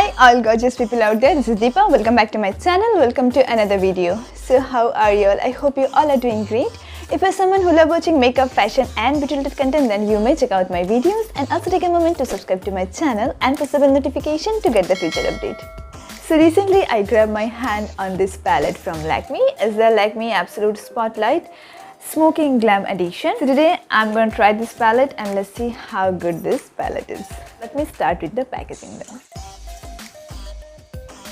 Hi all gorgeous people out there, this is Dipa. Welcome back to my channel. Welcome to another video. So how are you all? I hope you all are doing great. If you're someone who loves watching makeup, fashion and beauty related content, then you may check out my videos and also take a moment to subscribe to my channel and press the bell notification to get the future update. So recently I grabbed my hand on this palette from Lakme. It's the Lakme Absolute Spotlight Smoking Glam Edition. So today I'm going to try this palette and let's see how good this palette is. Let me start with the packaging now.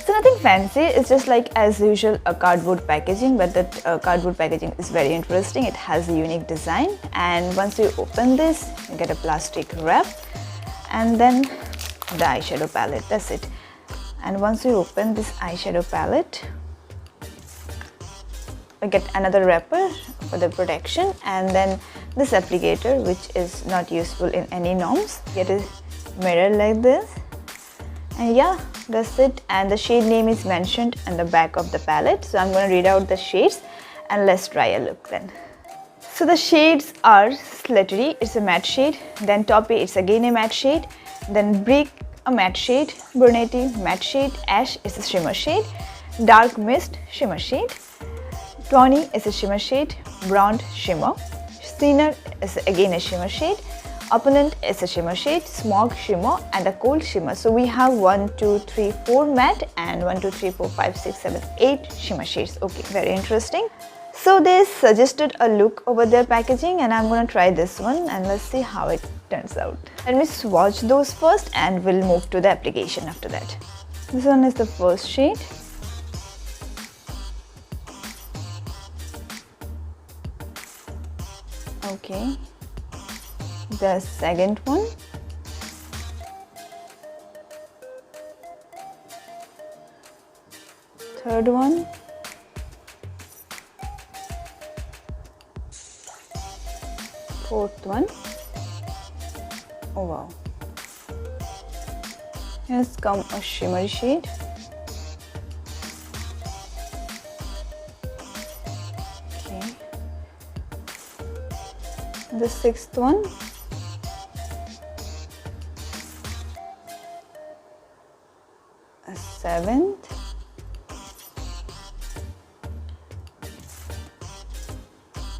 So nothing fancy, it's just like as usual a cardboard packaging, but that cardboard packaging is very interesting. It has a unique design, and once you open this you get a plastic wrap and then the eyeshadow palette, that's it. And once you open this eyeshadow palette you get another wrapper for the protection, and then this applicator which is not useful in any norms. Get a mirror like this, and yeah, that's it. And the shade name is mentioned on the back of the palette, so I'm going to read out the shades and let's try a look then. So the shades are Slattery, it's a matte shade, then Taupey, it's again a matte shade, then Brick, a matte shade, Brunette, matte shade, Ash is a shimmer shade, Dark Mist, shimmer shade, Tawny is a shimmer shade, Brown shimmer, Sinner is again a shimmer shade, Opponent is a shimmer shade, Smog shimmer and a cold shimmer. So we have 1, 2, 3, 4 matte and 1, 2, 3, 4, 5, 6, 7, 8 shimmer shades. Okay, very interesting. So they suggested a look over their packaging and I'm going to try this one and let's see how it turns out. Let me swatch those first and we'll move to the application after that. This one is the first shade. Okay. The second one, third one, fourth one. Oh wow, here's come a shimmery shade. Okay, the sixth one. A seventh,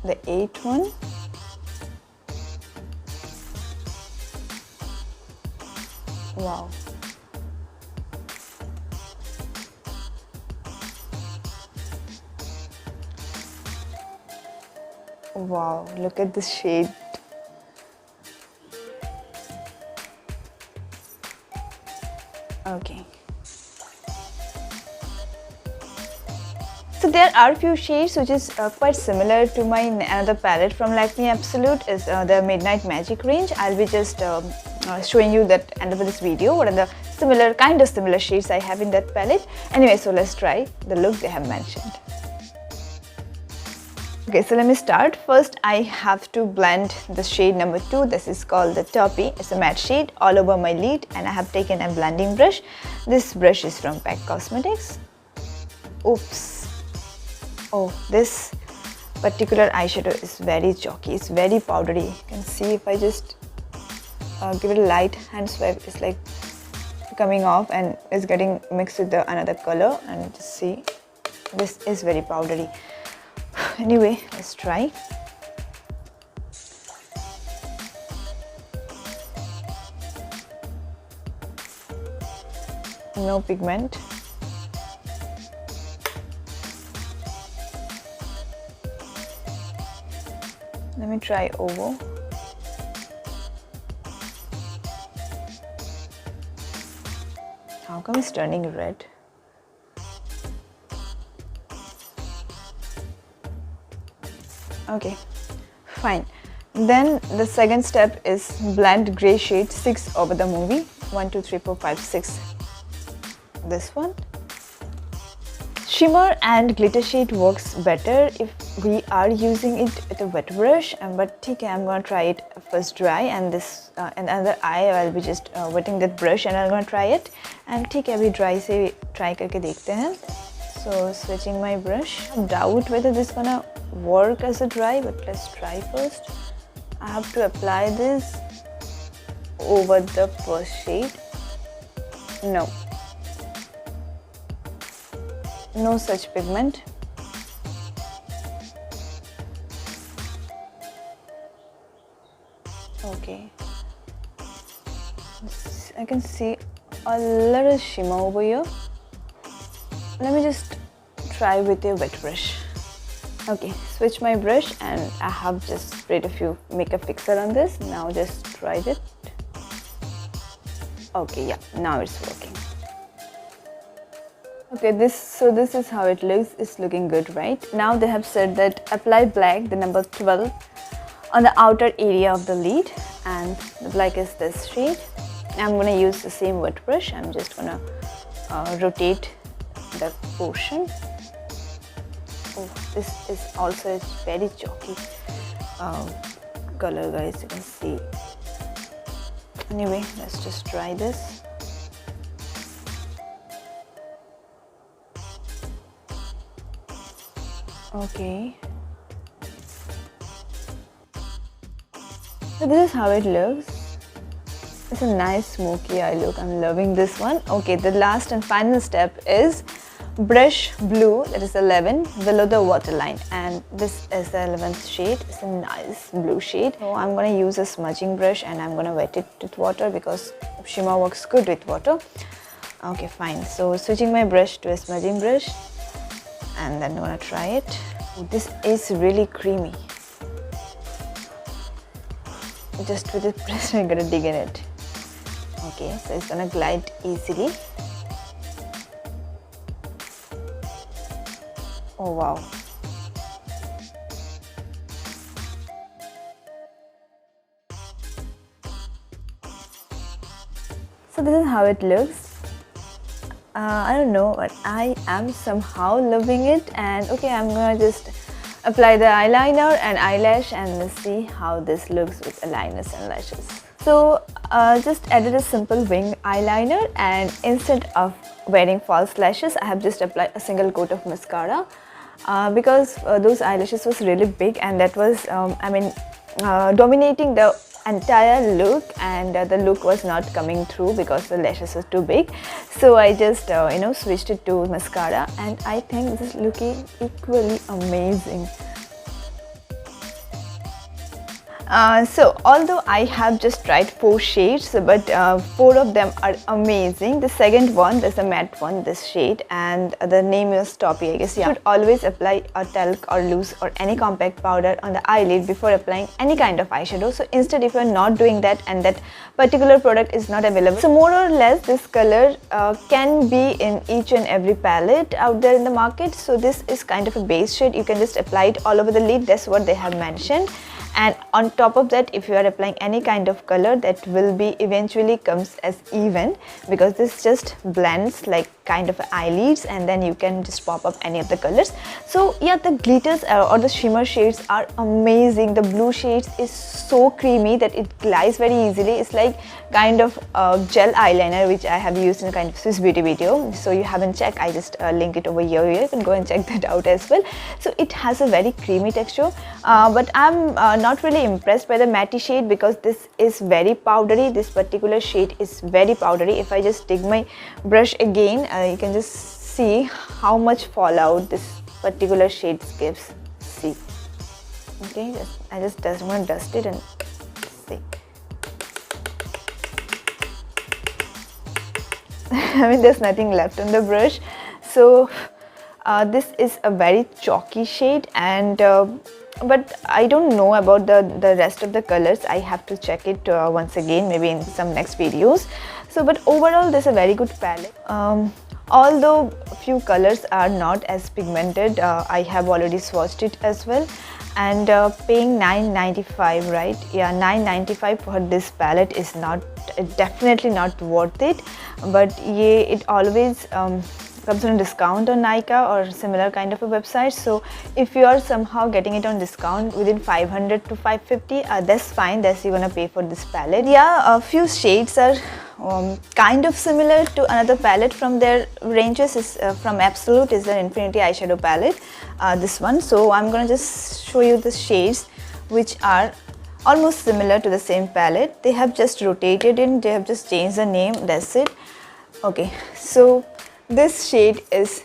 the eighth one, wow, wow, look at this shade. Okay. So there are few shades which is quite similar to my another palette from Lakme Absolute, is the Midnight Magic range. I'll be just showing you that end of this video what are the similar shades I have in that palette. Anyway, so let's try the look they have mentioned. Okay, so let me start. First I have to blend the shade number 2. This is called the Taupey. It's a matte shade all over my lid and I have taken a blending brush. This brush is from Pack Cosmetics. Oops. Oh, this particular eyeshadow is very chalky, it's very powdery. You can see if I just give it a light hand swipe, it's like coming off and it's getting mixed with the another color, and just see, this is very powdery. Anyway, let's try. No pigment. Let me try Ovo. How come it's turning red? Okay, fine. Then the second step is blend gray shade 6 over the movie. 1, 2, 3, 4, 5, 6. This one. Shimmer and glitter shade works better if we are using it with a wet brush, but okay, I'm going to try it first dry, and this and other eye I'll be just wetting that brush and I'm going to try it, and okay, अभी dry से try करके देखते हैं. So switching my brush. I doubt whether this gonna work as a dry, but let's try first. I have to apply this over the first shade. No, no such pigment. Okay, I can see a little shimmer over here. Let me just try with a wet brush. Okay, switch my brush, and I have just sprayed a few makeup fixer on this. Now just try it. Okay, yeah, now it's working. Okay, this is how it looks. It's looking good, right? Now they have said that apply black, the number 12, on the outer area of the lid, and the black is this shade. I'm gonna use the same wet brush. I'm just gonna rotate the portion. Oh, this is also a very chalky color, guys. You can see. Anyway, let's just try this. Okay. So this is how it looks. It's a nice smoky eye look. I'm loving this one. Okay, the last and final step is brush blue, that is 11, below the waterline, and this is the 11th shade. It's a nice blue shade. So I'm going to use a smudging brush, and I'm going to wet it with water because shimmer works good with water. Okay, fine. So switching my brush to a smudging brush, and then I'm going to try it. This is really creamy. Just with a brush, I'm going to dig in it. Okay, so it's going to glide easily. Oh wow. So this is how it looks. I don't know, but I am somehow loving it. And okay, I'm gonna just apply the eyeliner and eyelash, and let's see how this looks with eyeliners and lashes. So just added a simple wing eyeliner, and instead of wearing false lashes, I have just applied a single coat of mascara. Because those eyelashes was really big, and that was dominating the entire look, and the look was not coming through because the lashes was too big. So I just switched it to mascara, and I think this is looking equally amazing. So although I have just tried 4 shades, but 4 of them are amazing. The second one, there's a matte one, this shade, and the name is Toppy, I guess. You should always apply a talc or loose or any compact powder on the eyelid before applying any kind of eyeshadow. So instead, if you're not doing that and that particular product is not available, so more or less this color can be in each and every palette out there in the market. So this is kind of a base shade. You can just apply it all over the lid. That's what they have mentioned. And on top of that, if you are applying any kind of color, that will be eventually comes as even, because this just blends like kind of eyelids, and then you can just pop up any of the colors. So yeah, the glitters or the shimmer shades are amazing. The blue shades is so creamy that it glides very easily. It's like kind of gel eyeliner, which I have used in a kind of Swiss Beauty video. So you haven't checked, I just link it over here. You can go and check that out as well. So it has a very creamy texture, but I'm not really impressed by the matte shade because this is very powdery. This particular shade is very powdery. If I just dig my brush again, you can just see how much fallout this particular shade gives. See, okay, I just want to dust it and see. I mean, there's nothing left on the brush. So this is a very chalky shade, and but I don't know about the rest of the colors. I have to check it once again, maybe in some next videos. So but overall, this is a very good palette. Although few colors are not as pigmented, I have already swatched it as well, and paying $9.95, right? Yeah, $9.95 for this palette is not definitely not worth it. But yeah, it always comes on discount on Nykaa or similar kind of a website. So if you are somehow getting it on discount within 500 to 550, that's fine. That's you're gonna pay for this palette. Yeah, a few shades are kind of similar to another palette from their ranges. Is from Absolute, is the Infinity eyeshadow palette, this one. So I'm gonna just show you the shades which are almost similar to the same palette. They have just rotated in, they have just changed the name, that's it. Okay, so this shade is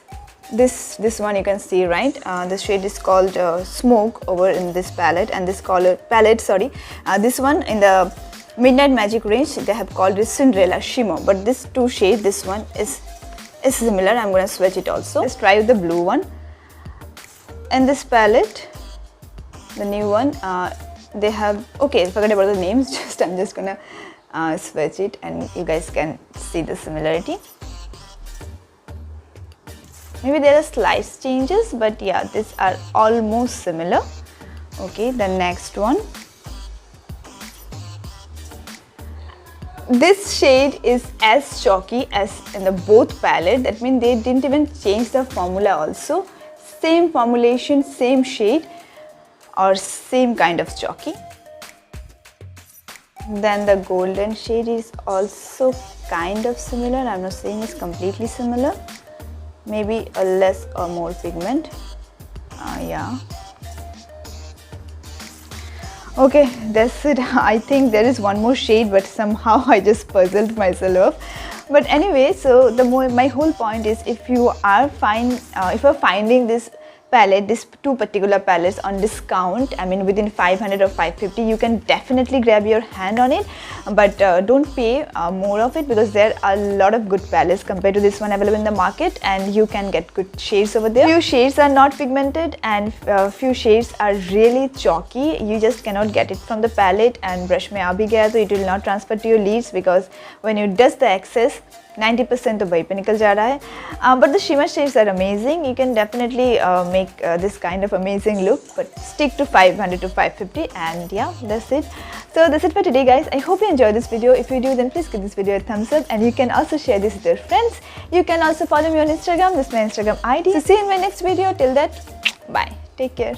this one you can see, right? The shade is called Smoke over in this palette, and this palette, sorry, this one in the Midnight Magic range they have called it Cinderella Shimmer, but this two shade, this one is similar. I'm gonna swatch it also. Let's try with the blue one. And this palette, the new one, they have, okay, forget about the names, I'm just gonna swatch it and you guys can see the similarity. Maybe there are slight changes, but yeah, these are almost similar. Okay, the next one. This shade is as chalky as in the both palette. That means they didn't even change the formula also. Same formulation, same shade or same kind of chalky. Then the golden shade is also kind of similar. I'm not saying it's completely similar. Maybe a less or more pigment. Yeah. Okay, that's it. I think there is one more shade, but somehow I just puzzled myself. But anyway, so my whole point is, if you are finding this palette, these two particular palettes on discount, I mean within 500 or 550, you can definitely grab your hand on it, but don't pay more of it, because there are a lot of good palettes compared to this one available in the market, and you can get good shades over there. Few shades are not pigmented and few shades are really chalky. You just cannot get it from the palette, and brush mein aa bhi gaya to it will not transfer to your lids, because when you dust the excess, 90% तो वहीं पे निकल जा रहा है. But the shimmer shades are amazing. You can definitely make this kind of amazing look, but stick to 500 to 550, and yeah, that's it. So that's it for today, guys. I hope you enjoyed this video. If you do, then please give this video a thumbs up, and you can also share this with your friends. You can also follow me on Instagram. This is my Instagram ID. So see you in my next video. Till that, bye. Take care.